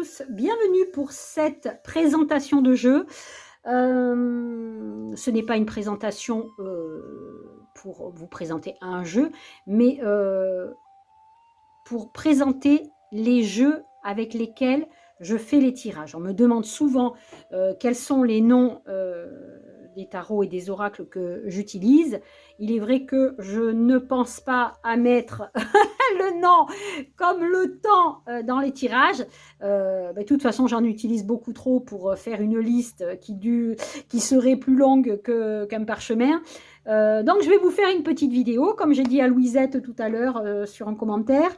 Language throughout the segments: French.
tous, bienvenue pour cette présentation de jeu. Ce n'est pas une présentation pour vous présenter un jeu, mais pour présenter les jeux avec lesquels je fais les tirages. On me demande souvent quels sont les noms des tarots et des oracles que j'utilise. Il est vrai que je ne pense pas à mettre le nom comme le temps dans les tirages. De toute façon, j'en utilise beaucoup trop pour faire une liste qui serait plus longue qu'un parchemin. Donc, je vais vous faire une petite vidéo, comme j'ai dit à Louisette tout à l'heure sur un commentaire.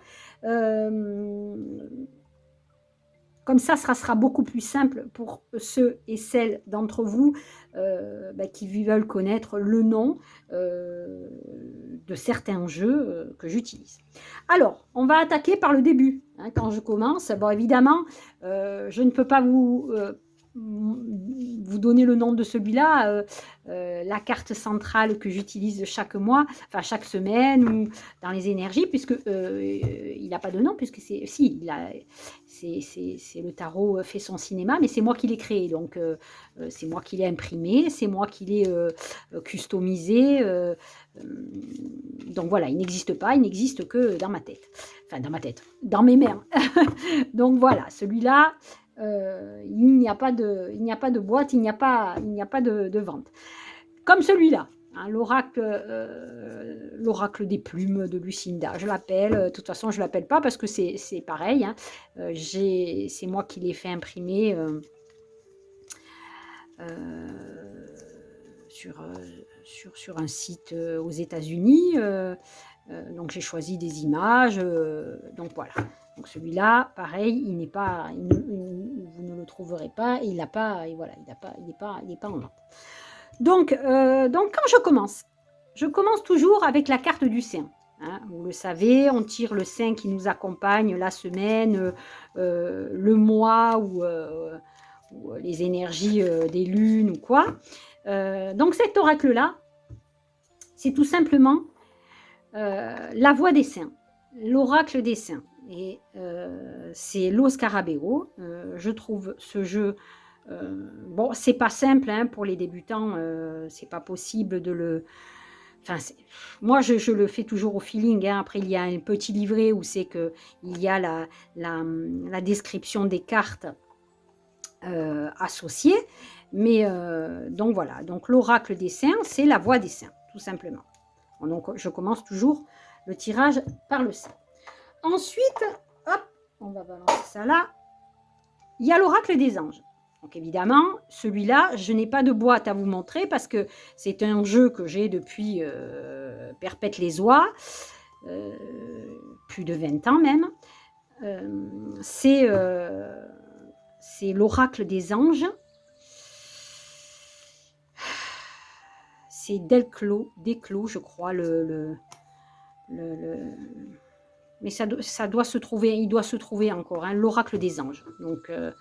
Comme ça sera beaucoup plus simple pour ceux et celles d'entre vous qui veulent connaître le nom de certains jeux que j'utilise. Alors, on va attaquer par le début. Hein, quand je commence, bon, évidemment, je ne peux pas vous donner le nom de celui-là, la carte centrale que j'utilise chaque mois, enfin chaque semaine ou dans les énergies, puisque il n'a pas de nom, puisque c'est le tarot fait son cinéma, mais c'est moi qui l'ai créé, donc c'est moi qui l'ai imprimé, c'est moi qui l'ai customisé, donc voilà, il n'existe pas, il n'existe que dans ma tête, enfin dans mes mains. Donc voilà, celui-là, il n'y a pas de boîte, il n'y a pas de vente. Comme celui-là, hein, l'oracle des plumes de Lucinda, je l'appelle. De toute façon, je ne l'appelle pas parce que c'est pareil. Hein, c'est moi qui l'ai fait imprimer sur un site aux États-Unis. Donc j'ai choisi des images. Donc voilà. Donc celui-là, pareil, il n'est pas, vous ne le trouverez pas. Il n'a pas, et voilà, il n'est pas en vente. Donc quand je commence toujours avec la carte du saint. Hein, vous le savez, on tire le saint qui nous accompagne la semaine, le mois ou les énergies des lunes ou quoi. Donc cet oracle-là, c'est tout simplement la voix des saints, l'oracle des saints. Et c'est Lo Scarabeo. Je trouve ce jeu... bon, c'est pas simple hein, pour les débutants, c'est pas possible de le... Enfin, moi, je le fais toujours au feeling. Hein. Après, il y a un petit livret où c'est qu'il y a la description des cartes associées. Mais donc voilà, donc l'oracle des saints, c'est la voix des saints, tout simplement. Donc, je commence toujours le tirage par le saint. Ensuite, hop, on va balancer ça là. Il y a l'oracle des anges. Donc évidemment, celui-là, je n'ai pas de boîte à vous montrer parce que c'est un jeu que j'ai depuis perpète les oies, plus de 20 ans même. C'est l'oracle des anges. C'est Desclos, je crois, mais ça doit se trouver, il doit se trouver encore, hein, l'oracle des anges. Donc, il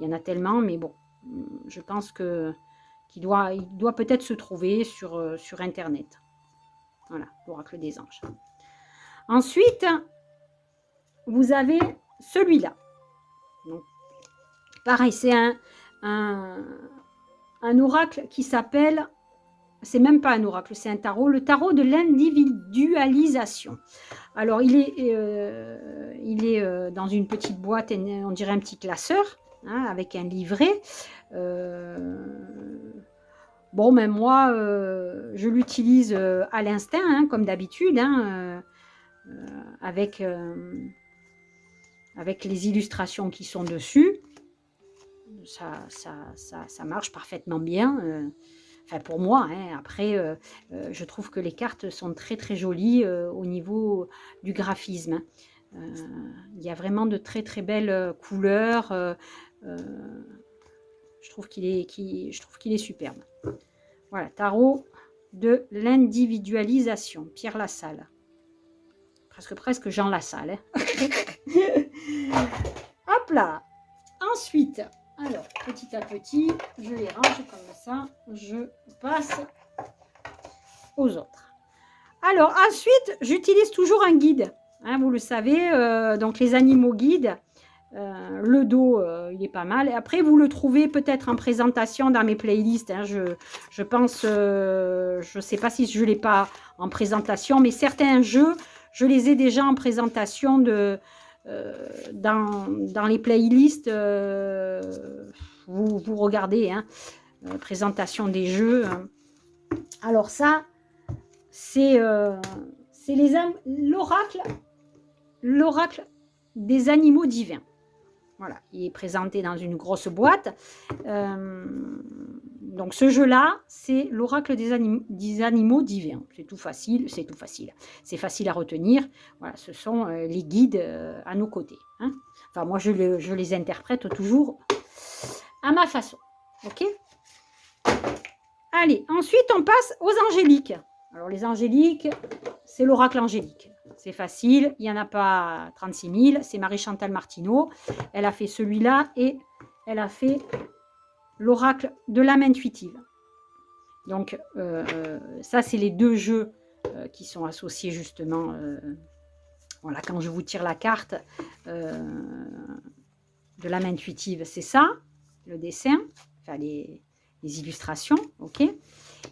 y en a tellement, mais bon, je pense qu'il doit peut-être se trouver sur Internet. Voilà, l'oracle des anges. Ensuite, vous avez celui-là. Donc, pareil, c'est un oracle qui s'appelle... C'est même pas un oracle, c'est un tarot. Le tarot de l'individualisation. Alors, il est dans une petite boîte, on dirait un petit classeur, hein, avec un livret. Bon, même moi, je l'utilise à l'instinct, hein, comme d'habitude, hein, avec les illustrations qui sont dessus. Ça marche parfaitement bien. Enfin, pour moi, hein. Après, je trouve que les cartes sont très très jolies au niveau du graphisme. Il y a vraiment de très très belles couleurs. Je trouve qu'il est superbe. Voilà, tarot de l'individualisation, Pierre Lassalle. Presque Jean Lassalle. Hein. Hop là. Ensuite... Alors, petit à petit, je les range comme ça, je passe aux autres. Alors, ensuite, j'utilise toujours un guide. Hein, vous le savez, donc les animaux guides, Le dos, il est pas mal. Et après, vous le trouvez peut-être en présentation dans mes playlists. Hein. Je pense, je ne sais pas si je ne l'ai pas en présentation, mais certains jeux, je les ai déjà en présentation dans les playlists. Vous regardez, hein, présentation des jeux. Alors ça, c'est l'oracle des animaux divins. Voilà, il est présenté dans une grosse boîte. Donc ce jeu-là, c'est l'oracle des animaux divins. C'est tout facile, c'est tout facile. C'est facile à retenir. Voilà, ce sont les guides à nos côtés. Hein. Enfin, moi, je les interprète toujours à ma façon. Ok ? Allez, ensuite, on passe aux angéliques. Alors, les angéliques, c'est l'oracle angélique. C'est facile, il n'y en a pas 36 000. C'est Marie-Chantal Martineau. Elle a fait celui-là et elle a fait l'oracle de l'âme intuitive. Donc, ça, c'est les deux jeux qui sont associés justement. Voilà, quand je vous tire la carte de l'âme intuitive, c'est ça, le dessin, enfin les illustrations, ok.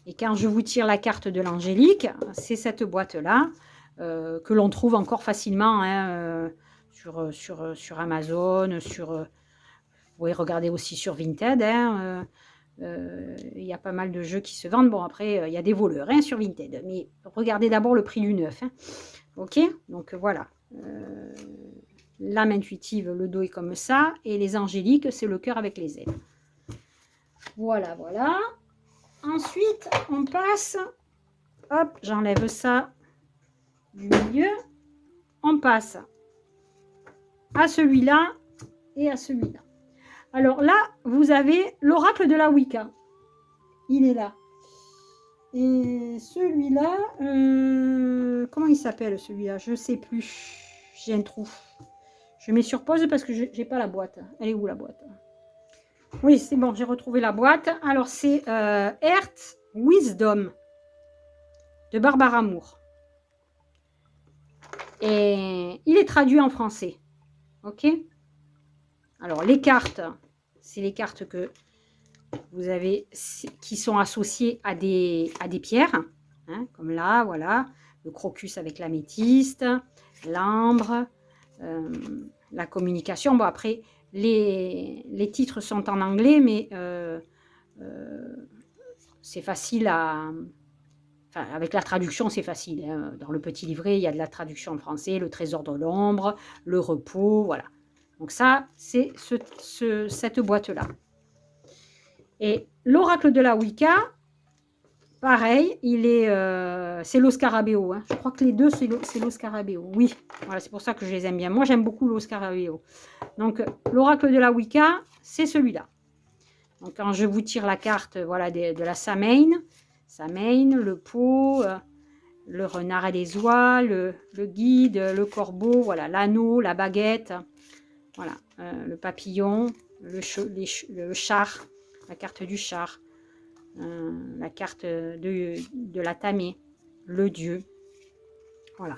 Et quand je vous tire la carte de l'angélique, c'est cette boîte-là que l'on trouve encore facilement hein, sur Amazon, vous pouvez regarder aussi sur Vinted. Hein, il y a pas mal de jeux qui se vendent. Bon, après, il y a des voleurs hein, sur Vinted. Mais regardez d'abord le prix du neuf. Hein. Ok, donc voilà. L'âme intuitive, le dos est comme ça. Et les angéliques, c'est le cœur avec les ailes. Voilà, voilà. Ensuite, on passe, hop, j'enlève ça du milieu. On passe à celui-là et à celui-là. Alors là, vous avez l'oracle de la Wicca. Il est là. Et celui-là, comment il s'appelle celui-là? Je ne sais plus. J'ai un trou. Je mets sur pause parce que je n'ai pas la boîte. Elle est où la boîte? Oui, c'est bon, j'ai retrouvé la boîte. Alors, c'est Earth Wisdom de Barbara Moore. Et il est traduit en français. Ok? Alors, les cartes, c'est les cartes que vous avez qui sont associées à des pierres. Hein, comme là, voilà. Le crocus avec l'améthyste, l'ambre, la communication. Bon, après, les titres sont en anglais, mais c'est facile à... Enfin, avec la traduction, c'est facile. Hein. Dans le petit livret, il y a de la traduction en français, le trésor de l'ombre, le repos, voilà. Donc ça, c'est cette boîte-là. Et l'oracle de la Wicca, pareil, c'est l'os scarabéo. Hein. Je crois que les deux, c'est l'os scarabéo. Oui, voilà, c'est pour ça que je les aime bien. Moi, j'aime beaucoup l'os scarabéo. Donc, l'oracle de la Wicca, c'est celui-là. Donc, quand je vous tire la carte voilà, de la Samhain, le pot, le renard et les oies, le guide, le corbeau, voilà, l'anneau, la baguette, voilà, le papillon, le char, la carte du char, la carte de la tamée, le dieu. Voilà.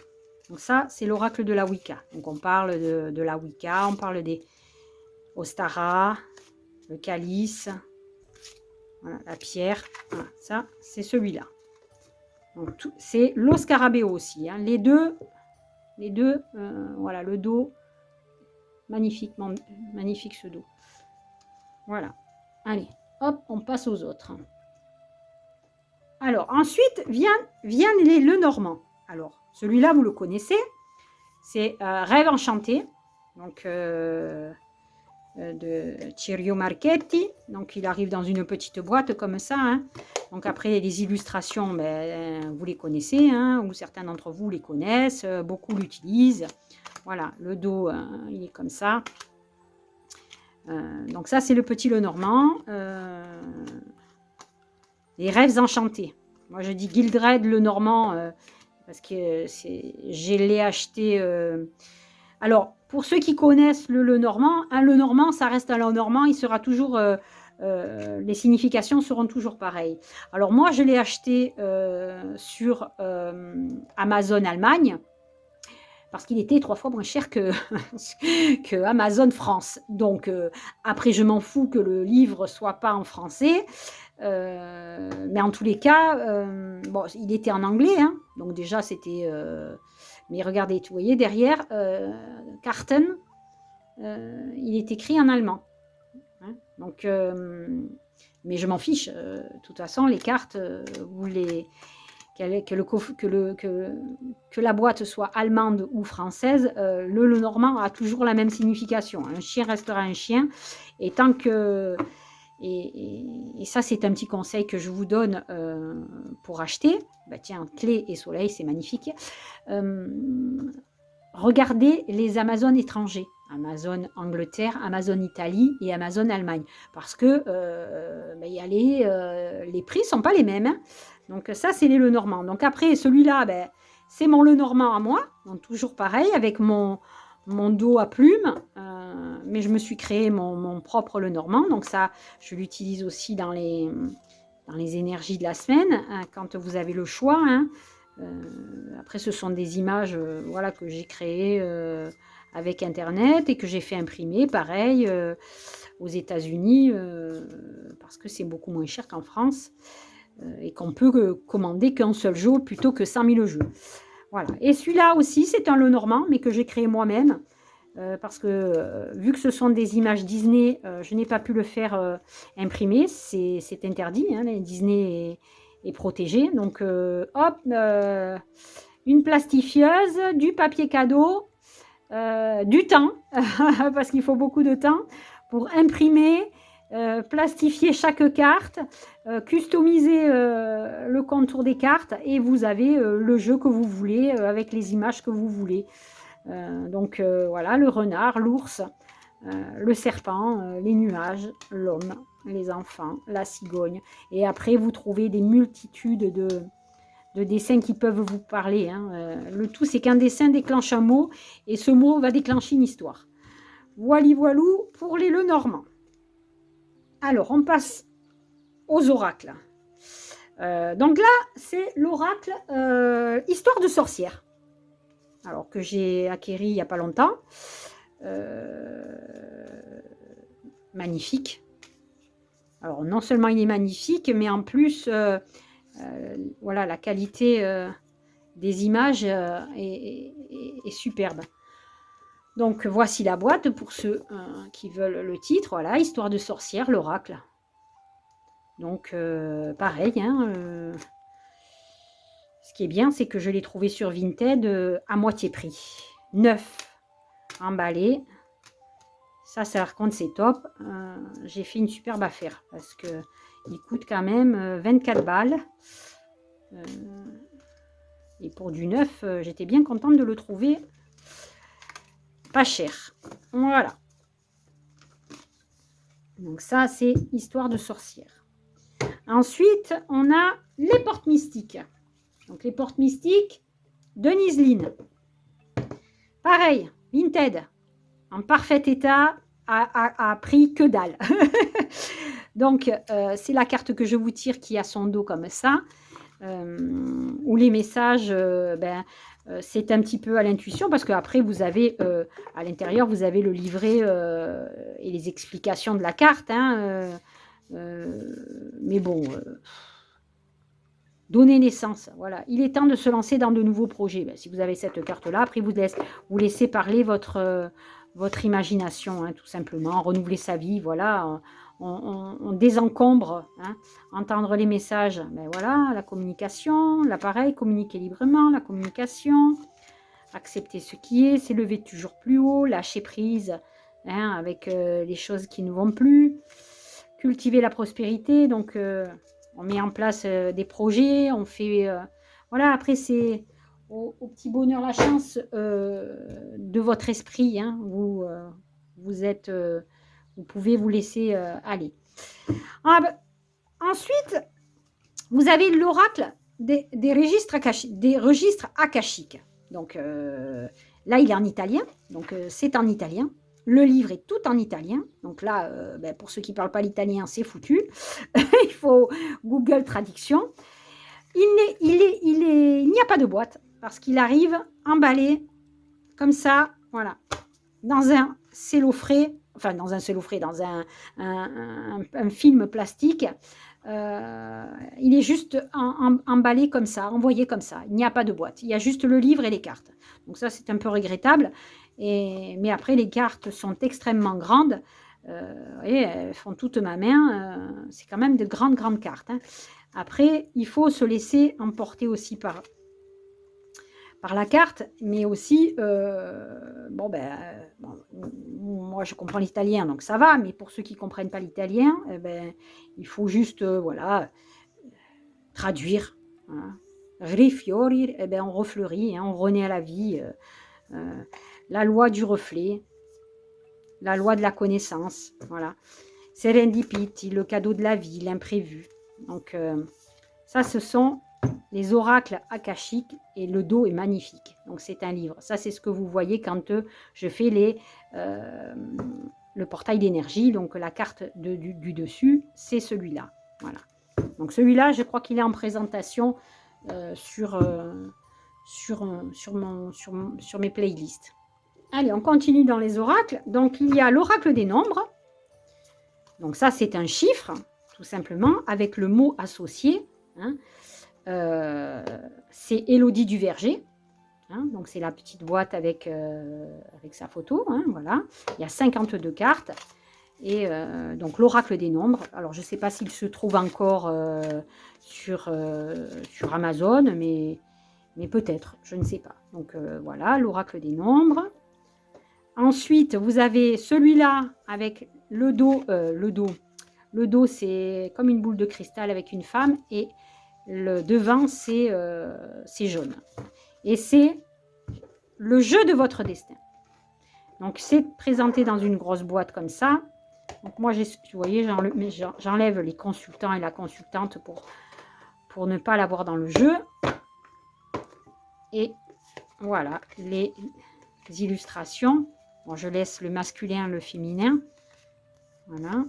Donc ça, c'est l'oracle de la Wicca. Donc on parle de la Wicca, on parle des Ostara, le calice, voilà, la pierre. Voilà, ça, c'est celui-là. Donc c'est l'os scarabéo aussi. Hein. Les deux, voilà, le dos, magnifique ce dos. Voilà. Allez, hop, on passe aux autres. Alors, ensuite, vient le Normand. Alors, celui-là, vous le connaissez. C'est Rêve enchanté. Donc, de Cirio Marchetti. Donc, il arrive dans une petite boîte comme ça. Hein. Donc, après, les illustrations, ben, vous les connaissez. Hein, ou certains d'entre vous les connaissent. Beaucoup l'utilisent. Voilà, le dos, il est comme ça. Donc, ça, c'est le petit Lenormand. Les rêves enchantés. Moi, je dis Gildred Lenormand parce que je l'ai acheté. Alors, pour ceux qui connaissent le Lenormand, un Lenormand, ça reste un Lenormand. Il sera toujours... les significations seront toujours pareilles. Alors, moi, je l'ai acheté sur Amazon Allemagne. parce qu'il était 3 fois moins cher que, que Amazon France. Donc, après, je m'en fous que le livre soit pas en français, mais en tous les cas, bon, il était en anglais, hein, donc déjà, c'était... mais regardez, vous voyez, derrière, Karten, il est écrit en allemand. Hein, donc, mais je m'en fiche. De toute façon, les cartes, vous les... Que la boîte soit allemande ou française, le normand a toujours la même signification. Un chien restera un chien. Et tant que... Et ça, c'est un petit conseil que je vous donne pour acheter. Bah, tiens, clé et soleil, c'est magnifique. Regardez les Amazones étrangers. Amazon Angleterre, Amazon Italie et Amazon Allemagne. Parce que y a les prix ne sont pas les mêmes. Hein. Donc ça, c'est les Lenormand. Donc après, celui-là, c'est mon Lenormand à moi. Donc toujours pareil, avec mon dos à plumes. Mais je me suis créé mon propre Lenormand. Donc ça, je l'utilise aussi dans les énergies de la semaine, hein, quand vous avez le choix. Hein. Après, ce sont des images voilà, que j'ai créées avec Internet et que j'ai fait imprimer, pareil, aux États-Unis, parce que c'est beaucoup moins cher qu'en France et qu'on peut commander qu'un seul jeu plutôt que 100 000 jeux. Voilà. Et celui-là aussi, c'est un Lenormand, mais que j'ai créé moi-même, parce que vu que ce sont des images Disney, je n'ai pas pu le faire imprimer, c'est interdit, hein, les Disney est protégé. Donc, hop, une plastifieuse, du papier cadeau, du temps, parce qu'il faut beaucoup de temps pour imprimer, plastifier chaque carte, customiser le contour des cartes et vous avez le jeu que vous voulez avec les images que vous voulez. Donc voilà, le renard, l'ours, le serpent, les nuages, l'homme, les enfants, la cigogne. Et après, vous trouvez des multitudes de dessins qui peuvent vous parler. Hein. Le tout, c'est qu'un dessin déclenche un mot et ce mot va déclencher une histoire. Voilou pour les Lenormand. Alors, on passe aux oracles. Donc là, c'est l'oracle Histoire de sorcière. Alors, que j'ai acquéri il n'y a pas longtemps. Magnifique. Alors, non seulement il est magnifique, mais en plus... voilà, la qualité des images est superbe. Donc, voici la boîte pour ceux qui veulent le titre. Voilà, Histoire de sorcière, l'oracle. Donc, pareil. Hein, ce qui est bien, c'est que je l'ai trouvé sur Vinted à moitié prix. Neuf, emballé. Ça par contre, c'est top. J'ai fait une superbe affaire parce que il coûte quand même 24 balles. Et pour du neuf, j'étais bien contente de le trouver pas cher. Voilà. Donc ça, c'est Histoire de sorcière. Ensuite, on a les portes mystiques. Donc les portes mystiques de Niseline. Pareil, Vinted, en parfait état, à prix que dalle. Donc, c'est la carte que je vous tire qui a son dos comme ça, où les messages, c'est un petit peu à l'intuition, parce qu'après, vous avez, à l'intérieur, vous avez le livret et les explications de la carte. Hein, mais bon, donner naissance, voilà. Il est temps de se lancer dans de nouveaux projets. Si vous avez cette carte-là, après, vous laissez parler votre imagination, hein, tout simplement, renouveler sa vie, voilà, on désencombre, hein, entendre les messages, voilà, la communication, l'appareil, communiquer librement, la communication, accepter ce qui est, s'élever toujours plus haut, lâcher prise, hein, avec les choses qui ne vont plus, cultiver la prospérité, donc on met en place des projets, on fait, voilà, après c'est... Au petit bonheur, la chance de votre esprit. Hein, vous pouvez vous laisser aller. Ensuite, vous avez l'oracle des registres akashiques. Donc là, il est en italien. Donc c'est en italien. Le livre est tout en italien. Donc là, pour ceux qui ne parlent pas l'italien, c'est foutu. Il faut Google Traduction. Il n'y a pas de boîte. Parce qu'il arrive emballé comme ça, voilà, dans un cello frais, enfin dans un cello frais, dans un film plastique. Il est juste emballé comme ça, envoyé comme ça. Il n'y a pas de boîte. Il y a juste le livre et les cartes. Donc ça, c'est un peu regrettable. Mais après, les cartes sont extrêmement grandes. Et elles font toute ma main. C'est quand même de grandes, grandes cartes. Hein. Après, il faut se laisser emporter aussi par la carte, mais aussi, bon, moi je comprends l'italien, donc ça va, mais pour ceux qui ne comprennent pas l'italien, il faut juste, voilà, traduire. Hein. Rifiorir, on refleurit, hein, on renaît à la vie. La loi du reflet, la loi de la connaissance, voilà. Serendipity, le cadeau de la vie, l'imprévu. Donc, ça, ce sont les oracles akashiques et le dos est magnifique. Donc, c'est un livre. Ça, c'est ce que vous voyez quand je fais le portail d'énergie. Donc, la carte du dessus, c'est celui-là. Voilà. Donc, celui-là, je crois qu'il est en présentation sur mes playlists. Allez, on continue dans les oracles. Donc, il y a l'oracle des nombres. Donc, ça, c'est un chiffre, tout simplement, avec le mot associé. Hein. C'est Élodie du Verger. Hein, donc, c'est la petite boîte avec sa photo. Hein, voilà. Il y a 52 cartes. Et donc, l'oracle des nombres. Alors, je ne sais pas s'il se trouve encore sur Amazon, mais peut-être, je ne sais pas. Donc, voilà, l'oracle des nombres. Ensuite, vous avez celui-là avec le dos. Le dos, c'est comme une boule de cristal avec une femme. Et le devant, c'est jaune. Et c'est le jeu de votre destin. Donc, c'est présenté dans une grosse boîte comme ça. Donc, moi, vous voyez, j'enlève les consultants et la consultante pour ne pas l'avoir dans le jeu. Et voilà, les illustrations. Bon, je laisse le masculin, le féminin. Voilà.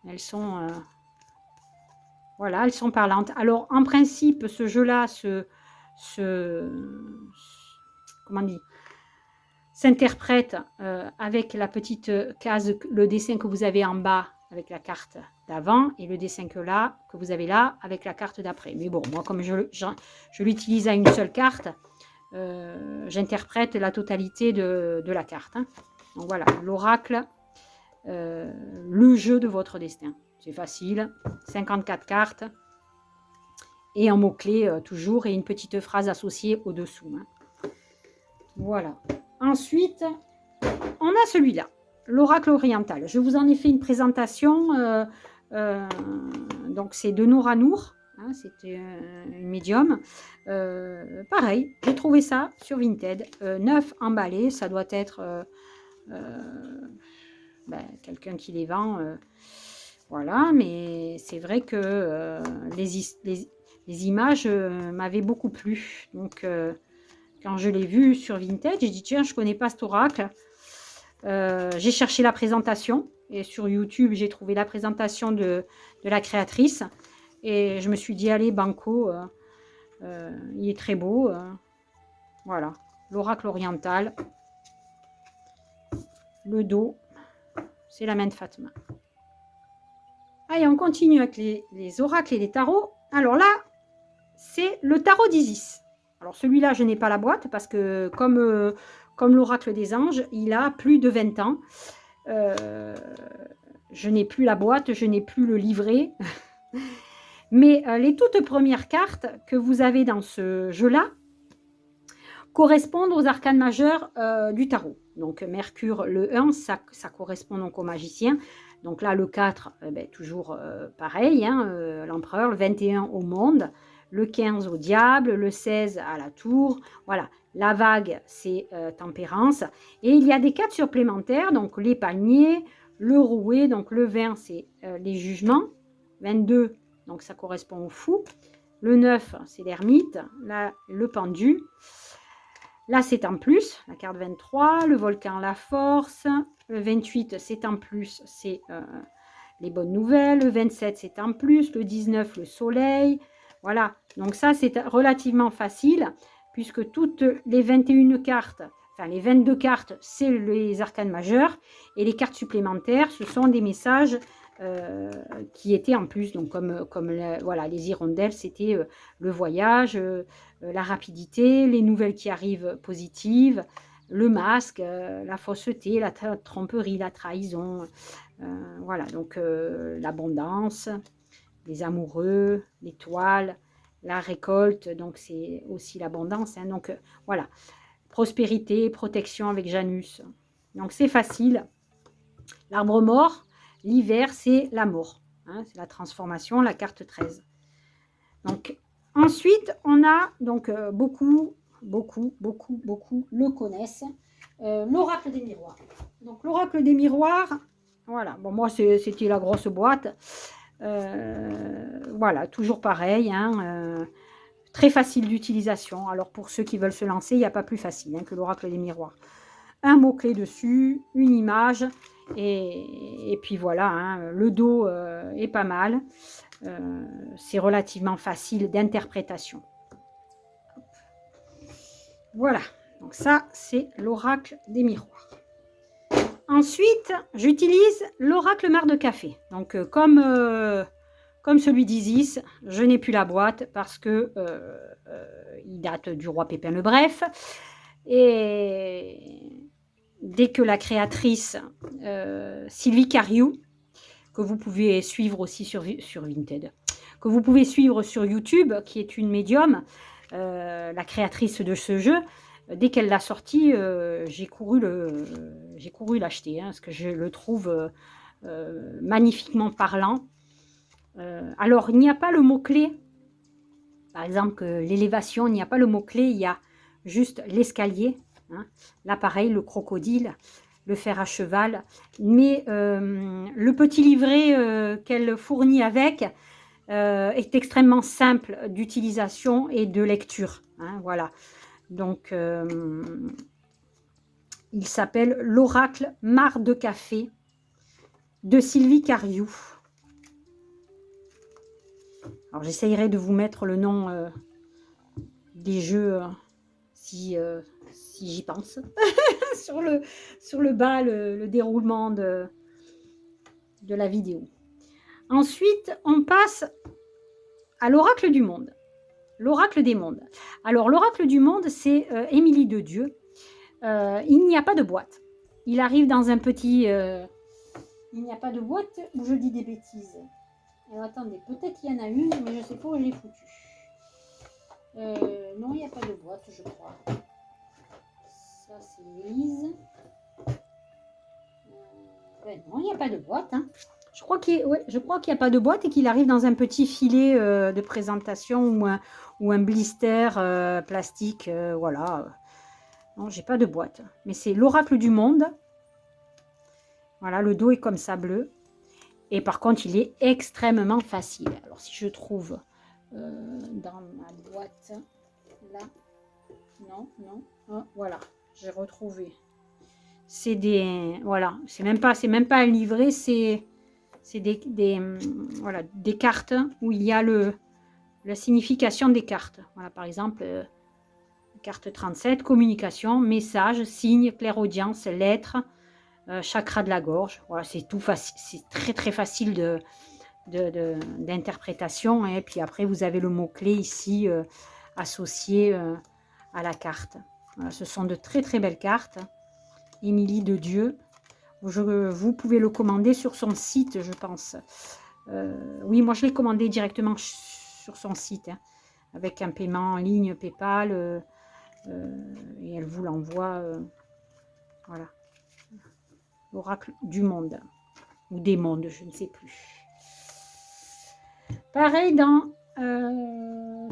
Elles sont... voilà, elles sont parlantes. Alors, en principe, ce jeu-là comment on dit, s'interprète avec la petite case, le dessin que vous avez en bas avec la carte d'avant et le dessin que vous avez là avec la carte d'après. Mais bon, moi, comme je l'utilise à une seule carte, j'interprète la totalité de la carte. Hein. Donc voilà, l'oracle, le jeu de votre destin. C'est facile, 54 cartes et un mot-clé toujours et une petite phrase associée au-dessous. Hein. Voilà. Ensuite, on a celui-là, l'oracle oriental. Je vous en ai fait une présentation. Donc, c'est de Nour à Nour. Hein, c'était une médium. Pareil, j'ai trouvé ça sur Vinted. 9 emballés. Ça doit être quelqu'un qui les vend. Voilà, mais c'est vrai que les images m'avaient beaucoup plu. Donc, quand je l'ai vu sur Vinted, j'ai dit tiens, je ne connais pas cet oracle. J'ai cherché la présentation et sur YouTube, j'ai trouvé la présentation de la créatrice et je me suis dit allez, banco, il est très beau. Voilà, l'oracle oriental. Le dos, c'est la main de Fatma. Allez, on continue avec les oracles et les tarots. Alors là, c'est le tarot d'Isis. Alors celui-là, je n'ai pas la boîte parce que comme l'oracle des anges, il a plus de 20 ans. Je n'ai plus la boîte, je n'ai plus le livret. Mais les toutes premières cartes que vous avez dans ce jeu-là correspondent aux arcanes majeurs du tarot. Donc Mercure, le 1, ça correspond donc au magicien. Donc là, le 4, toujours pareil, hein, l'empereur, le 21 au monde. Le 15 au diable, le 16 à la tour, voilà. La vague, c'est tempérance. Et il y a des cartes supplémentaires, donc les palmiers, le rouet, donc le 20, c'est les jugements. 22, donc ça correspond au fou. Le 9, c'est l'ermite. Là, le pendu. Là, c'est en plus, la carte 23. Le volcan, la force. Le 28, c'est en plus, c'est les bonnes nouvelles. Le 27, c'est en plus. Le 19, le soleil. Voilà, donc ça c'est relativement facile. puisque toutes les 21 cartes, enfin les 22 cartes, c'est les arcanes majeures, et les cartes supplémentaires, ce sont des messages qui étaient en plus, donc voilà, les hirondelles, c'était le voyage, la rapidité, les nouvelles qui arrivent positives, le masque, la fausseté, la tromperie, la trahison, voilà, donc l'abondance, les amoureux, l'étoile, la récolte, donc c'est aussi l'abondance, hein, donc voilà, prospérité, protection avec Janus, donc c'est facile. L'arbre mort, l'hiver, c'est la mort, hein, c'est la transformation, la carte 13. Donc ensuite, on a donc beaucoup le connaissent, l'oracle des miroirs. Donc l'oracle des miroirs, voilà, bon moi c'était la grosse boîte, voilà, toujours pareil, hein, très facile d'utilisation. Alors pour ceux qui veulent se lancer, il n'y a pas plus facile hein, que l'oracle des miroirs. Un mot-clé dessus, une image, et puis voilà, hein, le dos est pas mal. C'est relativement facile d'interprétation. Voilà, donc ça c'est l'oracle des miroirs. Ensuite, j'utilise l'oracle mar de café. Donc comme celui d'Isis, je n'ai plus la boîte parce que il date du roi Pépin le Bref. Et dès que la créatrice Sylvie Cariou, que vous pouvez suivre aussi sur Vinted, que vous pouvez suivre sur YouTube, qui est une médium, la créatrice de ce jeu, dès qu'elle l'a sorti, j'ai couru l'acheter, hein, parce que je le trouve magnifiquement parlant. Alors, il n'y a pas le mot-clé, par exemple, l'élévation, il n'y a pas le mot-clé, il y a juste l'escalier, hein. Là, pareil, le crocodile, le fer à cheval, mais le petit livret qu'elle fournit avec est extrêmement simple d'utilisation et de lecture, hein, voilà. Donc, il s'appelle l'oracle mar de café de Sylvie Cariou. Alors, j'essayerai de vous mettre le nom des jeux si j'y pense. sur le bas, le déroulement de la vidéo. Ensuite, on passe à l'oracle du monde. L'oracle des mondes. Alors, l'oracle du monde, c'est Émilie de Dieu. Il n'y a pas de boîte. Il arrive dans un petit... il n'y a pas de boîte où je dis des bêtises. Alors, attendez, peut-être qu'il y en a une, mais je ne sais pas où je l'ai foutue. Non, il n'y a pas de boîte, je crois. Ça, c'est Lise. Non, il n'y a pas de boîte. Hein. Je crois qu'il n'y a pas de boîte et qu'il arrive dans un petit filet de présentation ou un blister plastique. Voilà. Non, j'ai pas de boîte. Mais c'est l'oracle du monde. Voilà, le dos est comme ça bleu. Et par contre, il est extrêmement facile. Alors, si je trouve dans ma boîte, là, non, oh, voilà, j'ai retrouvé. C'est des, voilà, c'est même pas un livret, c'est voilà, des cartes où il y a la signification des cartes. Voilà, par exemple, carte 37, communication, message, signe, clairaudience, lettres, chakra de la gorge. Voilà, c'est tout facile, c'est très très facile d'interprétation. Et puis après, vous avez le mot-clé ici associé à la carte. Voilà, ce sont de très très belles cartes. Émilie de Dieu. Vous pouvez le commander sur son site, je pense. Oui, moi je l'ai commandé directement sur son site, hein, avec un paiement en ligne PayPal. Et elle vous l'envoie. Voilà. L'oracle du monde. Ou des mondes, je ne sais plus. Pareil dans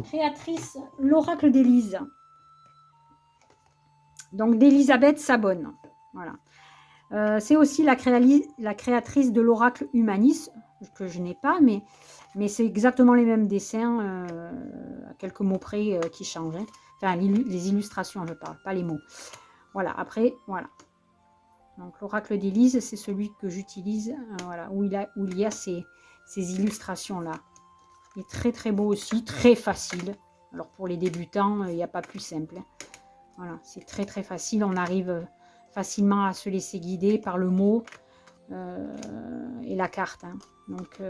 créatrice, l'oracle d'Élise. Donc d'Elisabeth Sabonne. Voilà. C'est aussi la créatrice de l'oracle Humanis, que je n'ai pas, mais c'est exactement les mêmes dessins, à quelques mots près qui changent. Hein. Enfin, les illustrations, je parle, pas les mots. Voilà, après, voilà. Donc l'oracle d'Élise, c'est celui que j'utilise, voilà, où il y a ces illustrations-là. Il est très très beau aussi, très facile. Alors pour les débutants, il n'y a pas plus simple. Hein. Voilà, c'est très très facile. On arrive facilement à se laisser guider par le mot et la carte. Hein. Donc,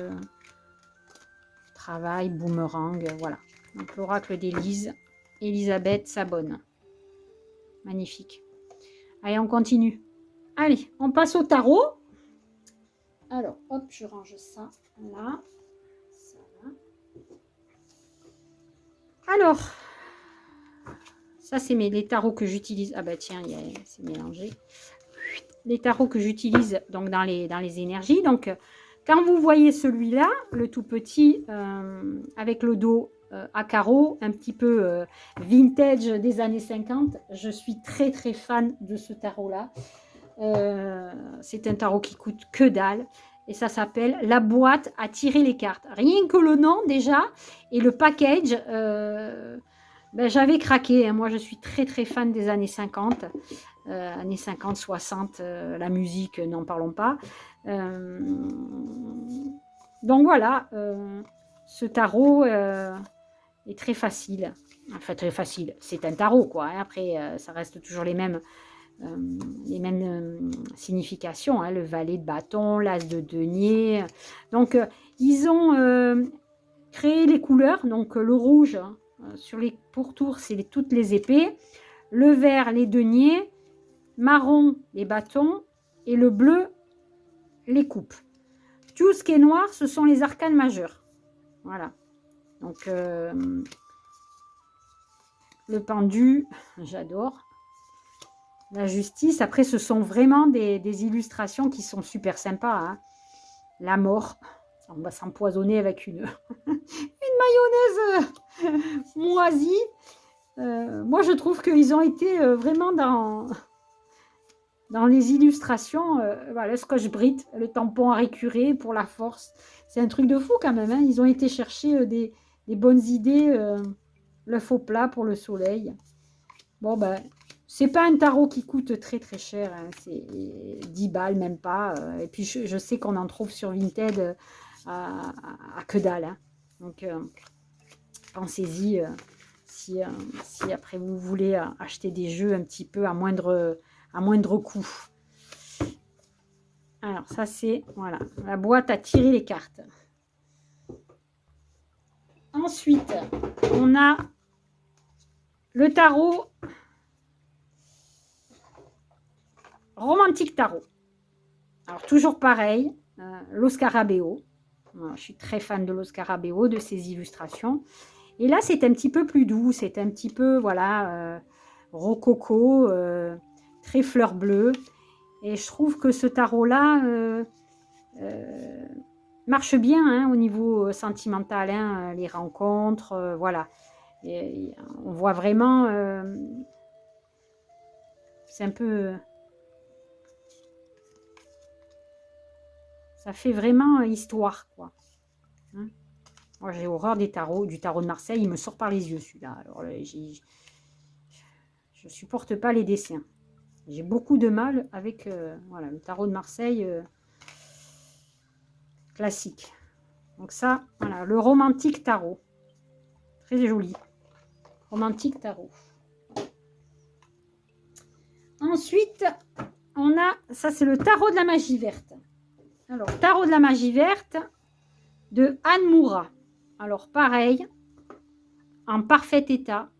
travail, boomerang, voilà. Donc l'oracle d'Élise, Elisabeth s'abonne. Magnifique. Allez, on continue. Allez, on passe au tarot. Alors, hop, je range ça là. Ça là. Alors, ça c'est les tarots que j'utilise. Ah bah tiens, c'est mélangé. Les tarots que j'utilise donc dans les énergies. Donc, quand vous voyez celui-là, le tout petit, avec le dos à carreaux, un petit peu vintage des années 50, je suis très très fan de ce tarot-là. C'est un tarot qui coûte que dalle. Et ça s'appelle La boîte à tirer les cartes. Rien que le nom déjà et le package, ben, j'avais craqué. Hein. Moi, je suis très très fan des années 50. Années 50, 60, la musique, n'en parlons pas. Donc voilà, ce tarot est très facile. Enfin, très facile. C'est un tarot, quoi. Hein. Après, ça reste toujours les mêmes significations. Hein. Le valet de bâton, l'as de denier. Donc, ils ont créé les couleurs. Donc, le rouge, sur les pourtours, c'est toutes les épées. Le vert, les deniers. Marron, les bâtons. Et le bleu, les coupes. Tout ce qui est noir, ce sont les arcanes majeurs. Voilà. Donc, le pendu, j'adore. La justice. Après, ce sont vraiment des illustrations qui sont super sympas. Hein. La mort. On va s'empoisonner avec une mayonnaise moisie. Moi, je trouve qu'ils ont été vraiment dans les illustrations. Voilà, le scotch-brite, le tampon à récurer pour la force. C'est un truc de fou quand même. Hein. Ils ont été chercher des bonnes idées. Le faux plat pour le soleil. Bon, ben, c'est pas un tarot qui coûte très très cher. Hein. C'est 10 balles, même pas. Et puis, je sais qu'on en trouve sur Vinted à que dalle. Hein. Donc, pensez-y si après vous voulez acheter des jeux un petit peu à moindre coût. Alors, ça, c'est voilà, la boîte à tirer les cartes. Ensuite, on a le tarot romantique tarot. Alors, toujours pareil, l'Oscarabeo. Je suis très fan de l'Oscarabeo, de ses illustrations. Et là, c'est un petit peu plus doux. C'est un petit peu, voilà, rococo, très fleur bleue. Et je trouve que ce tarot-là marche bien hein, au niveau sentimental. Hein, les rencontres, voilà. Et on voit vraiment... c'est un peu... ça fait vraiment histoire, quoi. Hein. Moi, j'ai horreur du tarot de Marseille. Il me sort par les yeux, celui-là. Alors, je supporte pas les dessins. J'ai beaucoup de mal avec voilà, le tarot de Marseille classique. Donc ça, voilà, le romantique tarot. Très joli. Romantique tarot. Ensuite, on a, ça c'est le tarot de la magie verte. Alors, tarot de la magie verte de Anne Moura. Alors, pareil, en parfait état,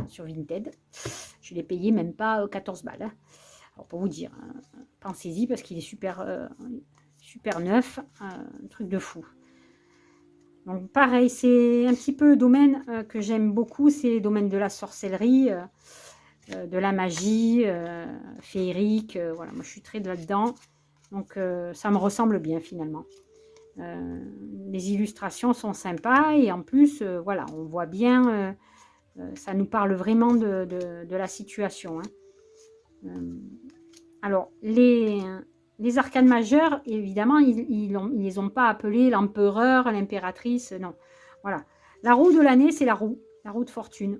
sur Vinted. Je l'ai payé même pas 14 balles. Hein. Alors, pour vous dire, hein, pensez-y parce qu'il est super, super neuf, un truc de fou. Donc, pareil, c'est un petit peu le domaine que j'aime beaucoup, c'est le domaine de la sorcellerie, de la magie féerique. Voilà, moi, je suis très là-dedans. Donc, ça me ressemble bien, finalement. Les illustrations sont sympas et en plus, voilà, on voit bien, ça nous parle vraiment de la situation. Hein. Alors, les arcanes majeures, évidemment, ils les ont pas appelés l'empereur, l'impératrice, non. Voilà. La roue de l'année, c'est la roue de fortune.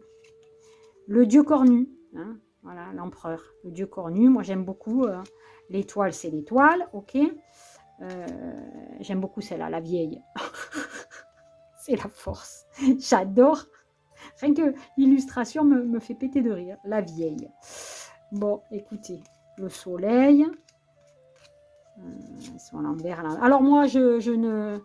Le dieu cornu, hein, voilà, l'empereur, le dieu cornu. Moi, j'aime beaucoup. L'étoile, c'est l'étoile, ok. J'aime beaucoup celle-là, la vieille. C'est la force. J'adore. Rien que l'illustration me fait péter de rire. La vieille. Bon, écoutez, le soleil. Ils sont à l'envers. Alors moi, je ne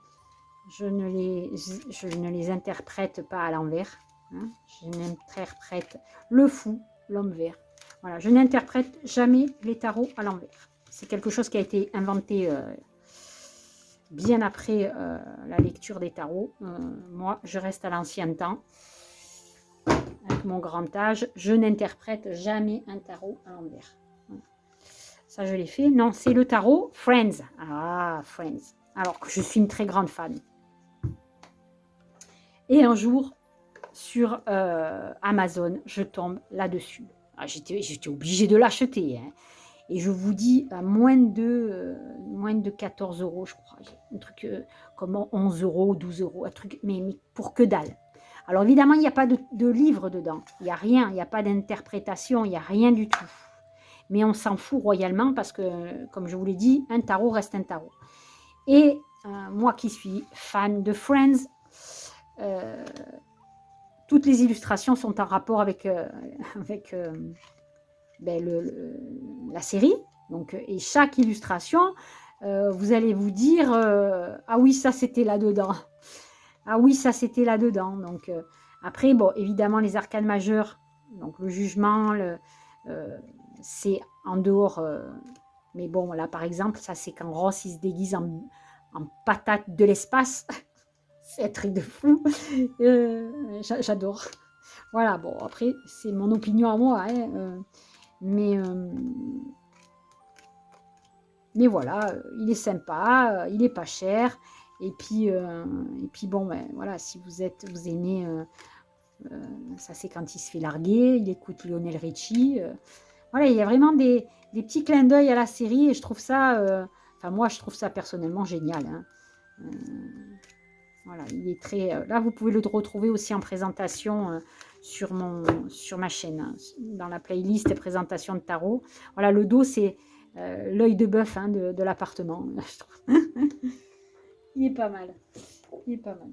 les interprète pas à l'envers. Hein. Je n'interprète le fou, l'homme vert. Voilà, je n'interprète jamais les tarots à l'envers. C'est quelque chose qui a été inventé bien après la lecture des tarots. Moi, je reste à l'ancien temps. Avec mon grand âge, je n'interprète jamais un tarot à l'envers. Ça, je l'ai fait. Non, c'est le tarot Friends. Ah, Friends. Alors que je suis une très grande fan. Et un jour, sur Amazon, je tombe là-dessus. Ah, j'étais obligée de l'acheter. Hein. Et je vous dis, à moins de 14 euros, je crois. Un truc comme 11 euros, 12 euros. Un truc, mais pour que dalle. Alors évidemment, il n'y a pas de livre dedans. Il n'y a rien. Il n'y a pas d'interprétation. Il n'y a rien du tout. Mais on s'en fout royalement parce que, comme je vous l'ai dit, un tarot reste un tarot. Et moi qui suis fan de Friends, toutes les illustrations sont en rapport avec la série. Donc, et chaque illustration, vous allez vous dire ah oui, ça c'était là-dedans. Ah oui, ça c'était là-dedans. Donc, après, bon, évidemment, les arcanes majeures, donc le jugement, c'est en dehors. Mais bon, là, par exemple, ça c'est quand Ross il se déguise en patate de l'espace. C'est un truc de fou. J'adore. Voilà, bon, après, c'est mon opinion à moi. Hein, mais voilà, il est sympa, il est pas cher. Et puis bon, ben, voilà, si vous aimez, ça c'est quand il se fait larguer, il écoute Lionel Richie. Voilà, il y a vraiment des petits clins d'œil à la série et je trouve ça, enfin moi je trouve ça personnellement génial. Hein. Voilà, il est très. Là, vous pouvez le retrouver aussi en présentation sur ma chaîne, hein, dans la playlist présentation de tarot. Voilà, le dos, c'est l'œil de bœuf hein, de l'appartement. Il est pas mal. Il est pas mal.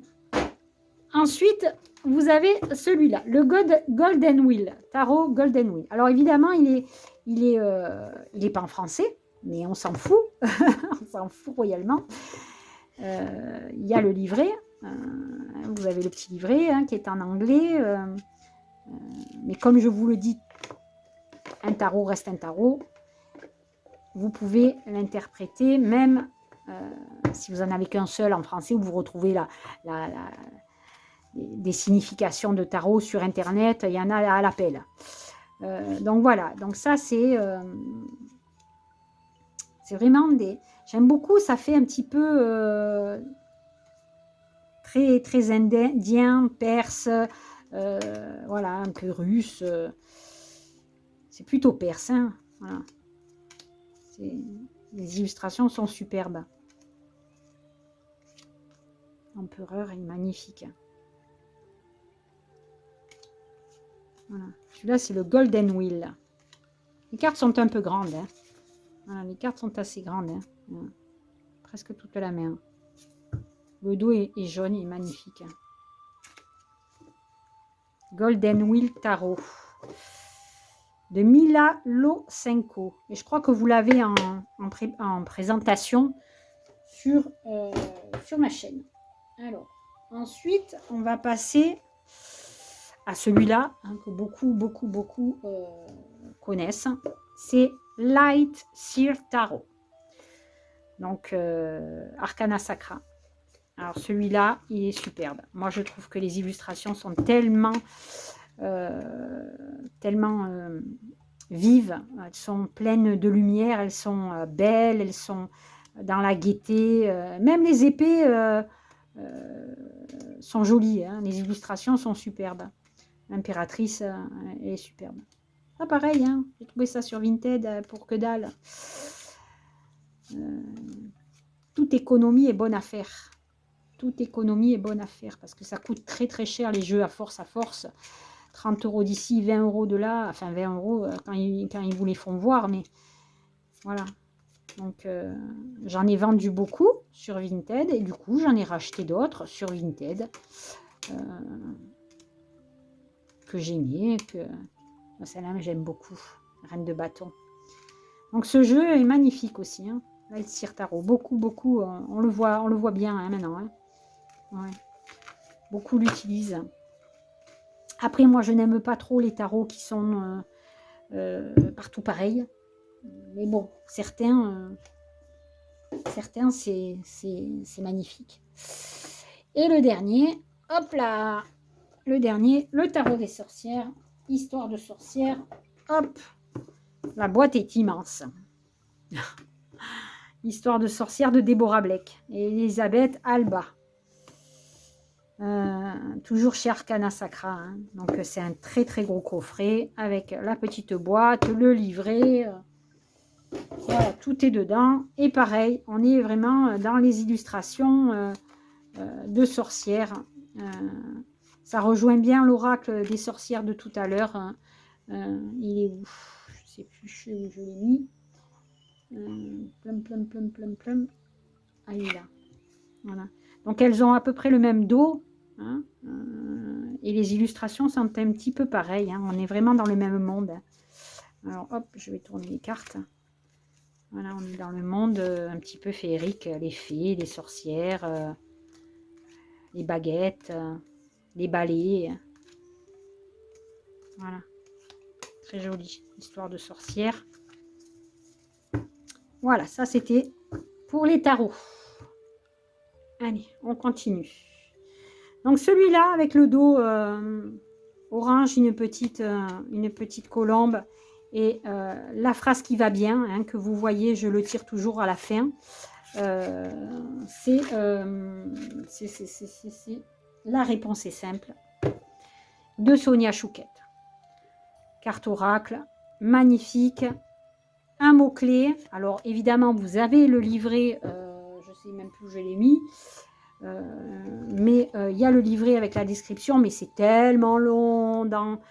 Ensuite, vous avez celui-là, le Golden Wheel, tarot Golden Wheel. Alors évidemment, il est pas en français, mais on s'en fout. On s'en fout royalement. Il y a le livret, vous avez le petit livret hein, qui est en anglais, mais comme je vous le dis, un tarot reste un tarot, vous pouvez l'interpréter même si vous n'en avez qu'un seul en français, où vous retrouvez des significations de tarot sur internet, il y en a à l'appel. Donc voilà, donc ça c'est vraiment des... J'aime beaucoup, ça fait un petit peu très, très indien, perse, voilà, un peu russe. C'est plutôt perse, hein, voilà. Les illustrations sont superbes. L'empereur est magnifique. Voilà. Celui-là, c'est le Golden Wheel. Les cartes sont un peu grandes. Hein. Voilà, les cartes sont assez grandes. Hein. Voilà. Presque toute la main. Le dos est jaune et magnifique. Golden Wheel Tarot. De Mila Losenko. Et je crois que vous l'avez en présentation sur ma chaîne. Alors, ensuite, on va passer à celui-là, hein, que beaucoup connaissent. C'est Light Seer Tarot. Donc, Arcana Sacra. Alors, celui-là, il est superbe. Moi, je trouve que les illustrations sont tellement vives. Elles sont pleines de lumière, elles sont belles, elles sont dans la gaieté. Même les épées sont jolies. Hein. Les illustrations sont superbes. L'impératrice, elle est superbe. Ah, pareil, hein, j'ai trouvé ça sur Vinted pour que dalle. Toute économie est bonne affaire. Toute économie est bonne affaire parce que ça coûte très très cher les jeux à force. 30 € d'ici, 20 € de là, enfin 20 € quand ils vous les font voir, mais voilà. Donc j'en ai vendu beaucoup sur Vinted et du coup j'en ai racheté d'autres sur Vinted. j'aimais, que celle-là j'aime beaucoup, Reine de bâton. Donc ce jeu est magnifique aussi, hein. Là, il tire tarot, beaucoup, on le voit bien hein, maintenant. Hein. Ouais. Beaucoup l'utilisent. Après, moi, je n'aime pas trop les tarots qui sont partout pareils. Mais bon, certains c'est magnifique. Et le dernier, hop là, le tarot des sorcières, histoire de sorcière, hop, la boîte est immense. Histoire de sorcière de Deborah Blake et Elisabeth Alba. Toujours chez Arcana Sacra. Hein. Donc c'est un très gros coffret avec la petite boîte, le livret. Voilà, tout est dedans. Et pareil, on est vraiment dans les illustrations de sorcières. Ça rejoint bien l'oracle des sorcières de tout à l'heure. Hein. Il est où? Je ne sais plus où je l'ai mis. Plum. Ah, il est là. Voilà. Donc elles ont à peu près le même dos. Hein, et les illustrations sont un petit peu pareilles. Hein, on est vraiment dans le même monde. Alors hop, je vais tourner les cartes. Voilà, on est dans le monde un petit peu féerique. Les fées, les sorcières, les baguettes, les balais. Voilà. Très joli. Histoire de sorcière. Voilà, ça c'était pour les tarots. Allez, on continue. Donc celui-là, avec le dos orange, une petite colombe et la phrase qui va bien, hein, que vous voyez, je le tire toujours à la fin. C'est la réponse est simple de Sonia Chouquette. Carte oracle, magnifique. Un mot-clé. Alors évidemment, vous avez le livret, je ne sais même plus où je l'ai mis. Mais il y a le livret avec la description, mais c'est tellement long dans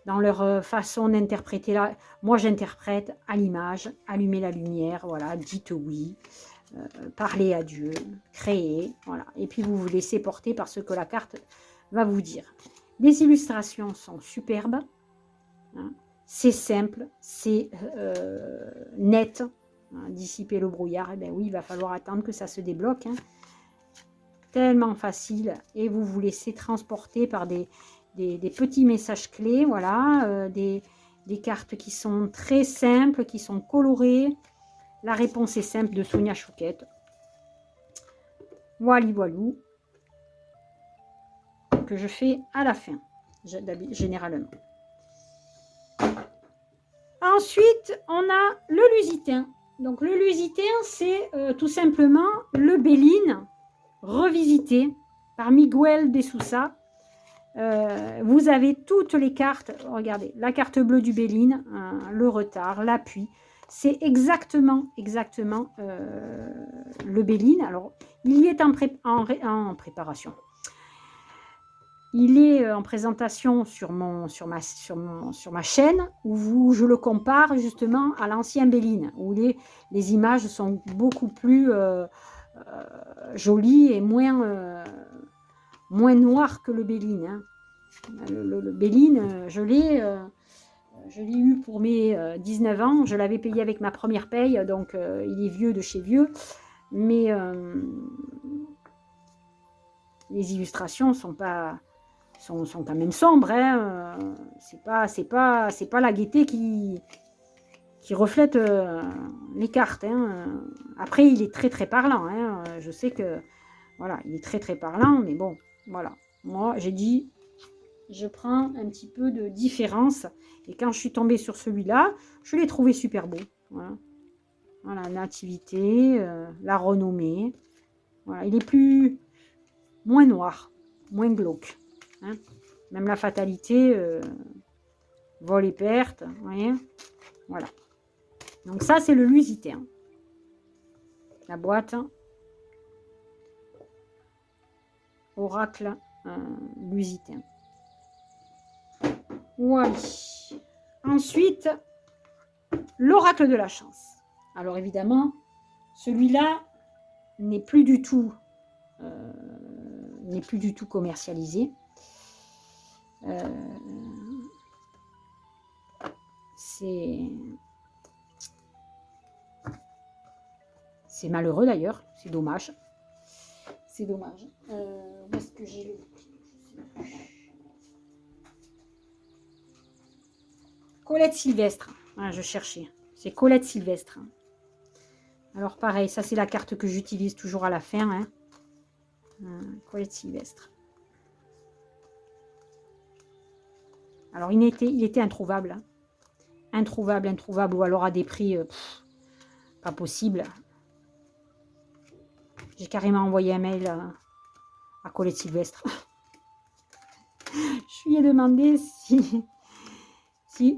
leur façon d'interpréter. Moi, j'interprète à l'image, allumez la lumière, voilà, dites oui, parlez à Dieu, créez, voilà. Et puis vous vous laissez porter par ce que la carte va vous dire. Les illustrations sont superbes, hein, c'est simple, c'est net, hein, dissiper le brouillard, et bien oui, il va falloir attendre que ça se débloque, hein. Tellement facile et vous vous laissez transporter par des petits messages clés, voilà, des cartes qui sont très simples, qui sont colorées. La réponse est simple de Sonia Chouquette. Voilou, que je fais à la fin, généralement. Ensuite, on a le lusitain. Donc le lusitain, c'est tout simplement le Béline revisité par Miguel de Sousa. Vous avez toutes les cartes. Regardez, la carte bleue du Béline, hein, le retard, l'appui. C'est exactement le Béline. Alors, il y est en préparation. Il est en présentation sur ma chaîne où je le compare justement à l'ancien Béline, où les images sont beaucoup plus jolies et moins noires que le Béline. Hein. Le Béline, je l'ai eu pour mes 19 ans. Je l'avais payé avec ma première paye, donc il est vieux de chez vieux. Mais les illustrations sont quand même sombres. Hein. C'est pas la gaieté qui reflète les cartes. Hein. Après, il est très parlant. Hein. Je sais que voilà, il est très parlant, mais bon, voilà. Moi, j'ai dit, je prends un petit peu de différence. Et quand je suis tombée sur celui-là, je l'ai trouvé super beau. Voilà, nativité, la renommée. Voilà, il est moins noir, moins glauque. Hein. Même la fatalité, vol et perte, vous voyez. Voilà. Donc ça, c'est le lusitain. La boîte. Oracle lusitain. Voilà. Ensuite, l'oracle de la chance. Alors évidemment, celui-là n'est plus du tout commercialisé. C'est malheureux d'ailleurs, c'est dommage. C'est dommage. Où est-ce que j'ai le... Colette Sylvestre. Ah, je cherchais. C'est Colette Sylvestre. Alors pareil, ça c'est la carte que j'utilise toujours à la fin. Hein. Colette Sylvestre. Alors il était introuvable. Hein. Introuvable, ou alors à des prix pas possible. J'ai carrément envoyé un mail à Colette Sylvestre. Je lui ai demandé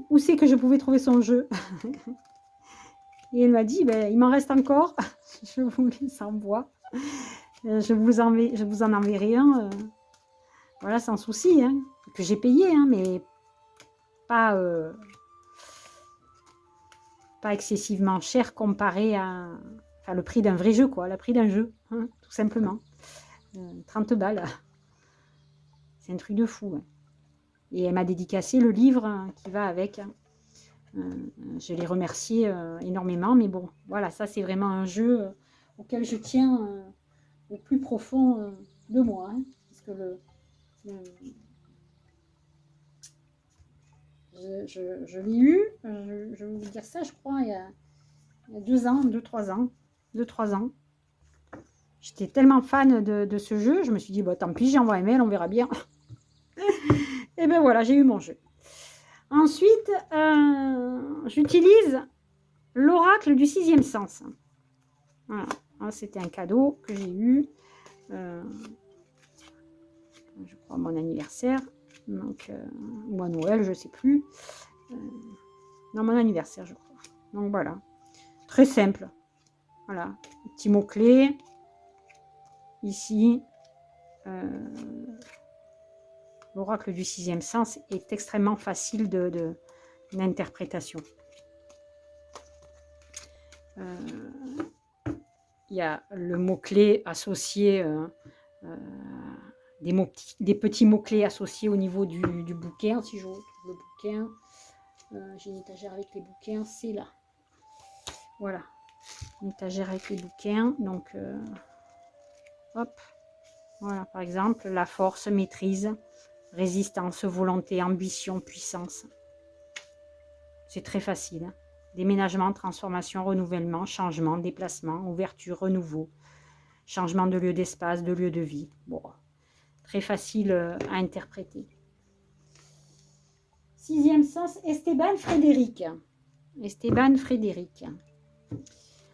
où c'est que je pouvais trouver son jeu. Et elle m'a dit, ben, il m'en reste encore. Je vous les envoie. Je vous en enverrai un. Voilà, sans souci. Hein, que j'ai payé, hein, mais pas excessivement cher comparé à... Enfin, le prix d'un vrai jeu, quoi. Le prix d'un jeu, hein, tout simplement. 30 balles. C'est un truc de fou. Hein. Et elle m'a dédicacé le livre qui va avec. Je l'ai remercié énormément. Mais bon, voilà, ça c'est vraiment un jeu auquel je tiens au plus profond de moi. Hein, parce que je l'ai eu, je vais vous dire ça, je crois, il y a 2 ans, 2-3 ans. 2-3 ans. J'étais tellement fan de ce jeu, je me suis dit, bah, tant pis, j'envoie un mail, on verra bien. Et ben voilà, j'ai eu mon jeu. Ensuite, j'utilise l'oracle du 6e sens. Voilà, c'était un cadeau que j'ai eu, je crois, à mon anniversaire, donc, ou à Noël, je ne sais plus. Non, mon anniversaire, je crois. Donc voilà, très simple. Voilà, petit mot-clé. Ici, l'oracle du 6e sens est extrêmement facile d'interprétation. Il y a le mot-clé associé, des petits mots-clés associés au niveau du bouquin. Si je retrouve le bouquin, j'ai une étagère avec les bouquins, c'est là. Voilà, une étagère avec les bouquins. Donc, hop, voilà, par exemple, la force, maîtrise, résistance, volonté, ambition, puissance. C'est très facile. Hein. Déménagement, transformation, renouvellement, changement, déplacement, ouverture, renouveau, changement de lieu d'espace, de lieu de vie. Bon, très facile à interpréter. 6e sens, Esteban Frédéric. Esteban Frédéric.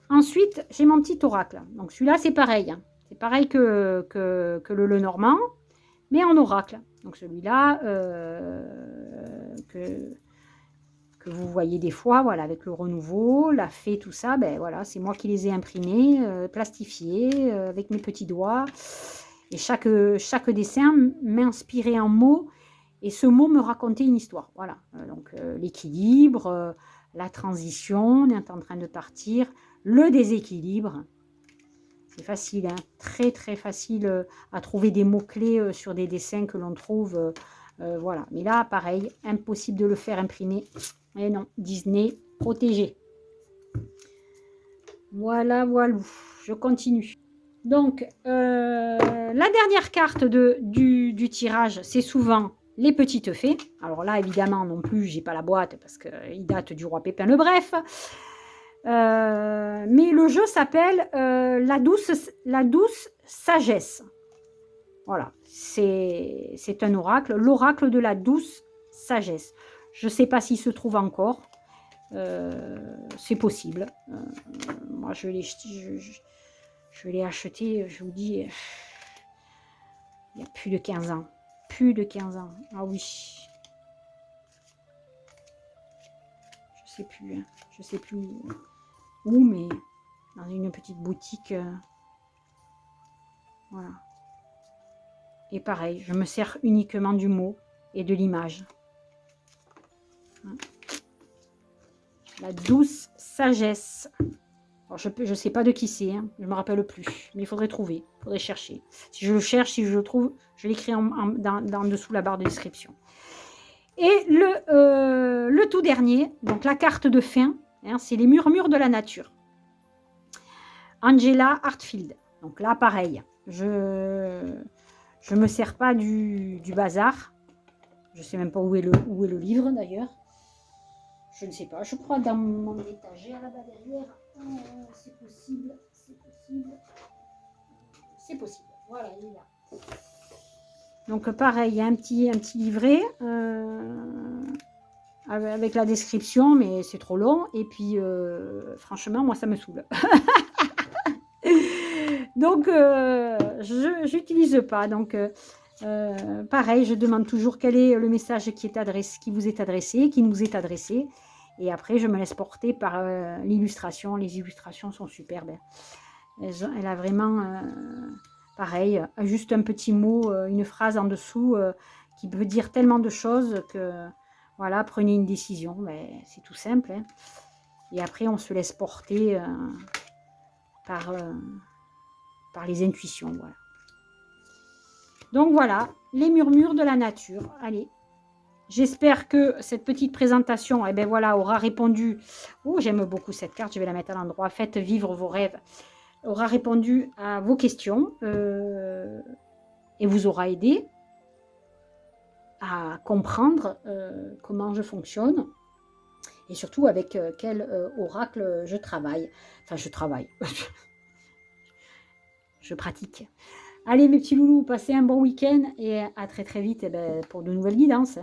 Ensuite, j'ai mon petit oracle. Donc celui-là, c'est pareil. C'est pareil que le Lenormand, mais en oracle. Donc celui-là, que vous voyez des fois, voilà, avec le renouveau, la fée, tout ça, ben voilà, c'est moi qui les ai imprimés, plastifiés, avec mes petits doigts. Et chaque dessin m'inspirait un mot, et ce mot me racontait une histoire. Voilà, donc l'équilibre, la transition, on est en train de partir, le déséquilibre. C'est facile, hein, très très facile à trouver des mots-clés sur des dessins que l'on trouve. Voilà, mais là, pareil, impossible de le faire imprimer. Et non, Disney, protégé. Voilà, voilà, je continue. Donc, la dernière carte du tirage, c'est souvent les petites fées. Alors là, évidemment, non plus, j'ai pas la boîte parce qu'il date du roi Pépin le Bref. Mais le jeu s'appelle la douce sagesse. Voilà, c'est un oracle, l'oracle de la douce sagesse. Je ne sais pas s'il se trouve encore. C'est possible. Moi, je l'ai acheté, je vous dis, il y a plus de 15 ans. Plus de 15 ans. Ah oui. Je sais plus. Hein. Je sais plus où, mais dans une petite boutique. Voilà. Et pareil, je me sers uniquement du mot et de l'image. La douce sagesse. Alors, je ne sais pas de qui c'est, hein, je ne me rappelle plus. Mais il faudrait trouver, il faudrait chercher. Si je le cherche, si je le trouve, je l'écris dans dessous la barre de description. Et le tout dernier, donc la carte de fin, hein, c'est les murmures de la nature. Angela Hartfield. Donc là, pareil, je ne me sers pas du bazar. Je ne sais même pas où est le livre d'ailleurs. Je ne sais pas, je crois dans mon étagère là-bas derrière. C'est possible, c'est possible. C'est possible, voilà, il est là. Donc pareil, il y a un petit livret avec la description, mais c'est trop long. Et puis, franchement, moi, ça me saoule. Donc, je n'utilise pas. Donc, pareil, je demande toujours quel est le message qui vous est adressé, qui nous est adressé. Et après, je me laisse porter par l'illustration. Les illustrations sont superbes. Elle a vraiment, pareil, juste un petit mot, une phrase en dessous qui peut dire tellement de choses que, voilà, prenez une décision. C'est tout simple. Hein. Et après, on se laisse porter par les intuitions. Voilà. Donc voilà, les murmures de la nature. Allez, j'espère que cette petite présentation voilà, aura répondu. Oh, j'aime beaucoup cette carte, je vais la mettre à l'endroit. Faites vivre vos rêves. Aura répondu à vos questions et vous aura aidé à comprendre comment je fonctionne et surtout avec quel oracle je travaille. Enfin, je travaille. Je pratique. Allez mes petits loulous, passez un bon week-end et à très très vite pour de nouvelles guidances.